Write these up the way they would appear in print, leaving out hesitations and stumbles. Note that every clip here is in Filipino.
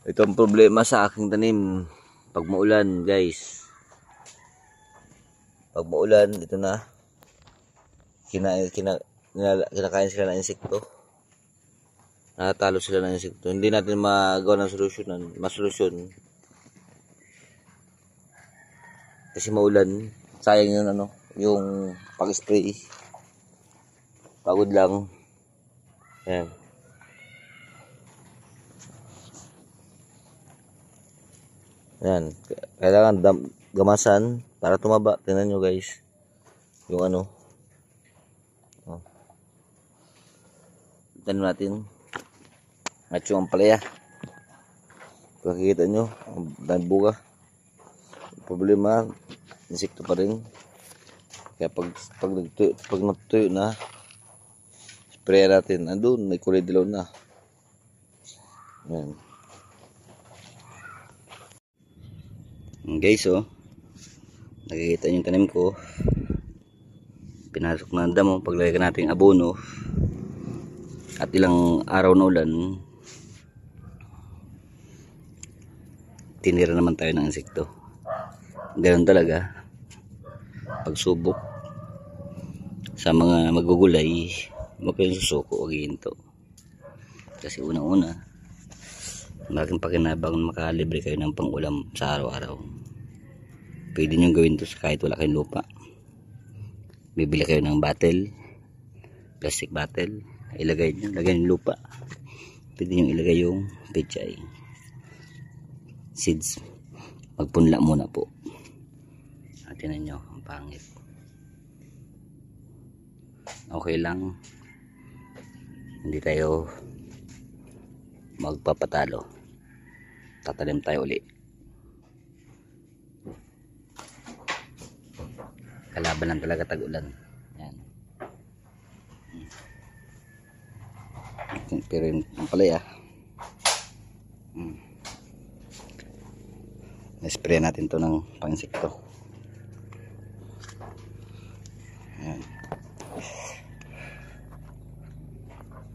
Ito ang problema sa aking tanim pag maulan, guys. Pag maulan, ito na kinakain sila ng insekto. Nakatalo sila ng insekto. Hindi natin magawa ng solusyon kasi maulan. Sayang yun, yung pag-spray. Pagod lang. Ayan. Ayan. Kailangan gamasan para tumaba. Tingnan nyo, guys. Yung Oh. Tignan natin. At yung ampalaya. Kung nakikita nyo, ang buga. Problema, insekto pa rin. Kaya pag natutuyo na, spray natin. Andun, may kulay dilaw na. Ayan. Guys, nakikita yung tanim ko. Pinasok na ang damo. Paglagay natin abono at ilang araw na ulan, tinira naman tayo ng insekto. Ganoon talaga pagsubok sa mga magugulay. Huwag kayong susuko o gihinto, kasi unang-una malaking pakinabang makalibre kayo ng pang-ulam sa araw-araw. Pwede nyo gawin to kahit wala kayong lupa. Bibili kayo ng bottle, plastic bottle, ilagay nyo lupa. Pwede nyo ilagay yung pechay seeds. Magpunla muna po. Tinan nyo, ang pangit. Okay lang, hindi tayo magpapatalo. Tatanim tayo uli. Kalaban lang talaga tag-ulan. Yan. Pero yung palaya, na-spray natin to ng pang-insekto. Ayan.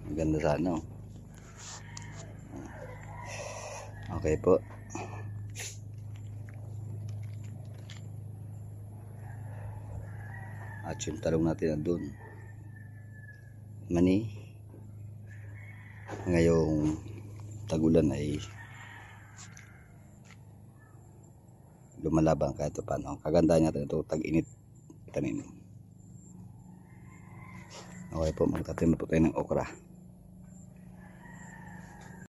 Maganda sana. Okay po. At yung talong natin andun. Mani. Ngayong tagulan ay lumalaban kahit paano. Kaganda natin ito, tag-init tanim. Okay po, magtatanim po tayo ng okra.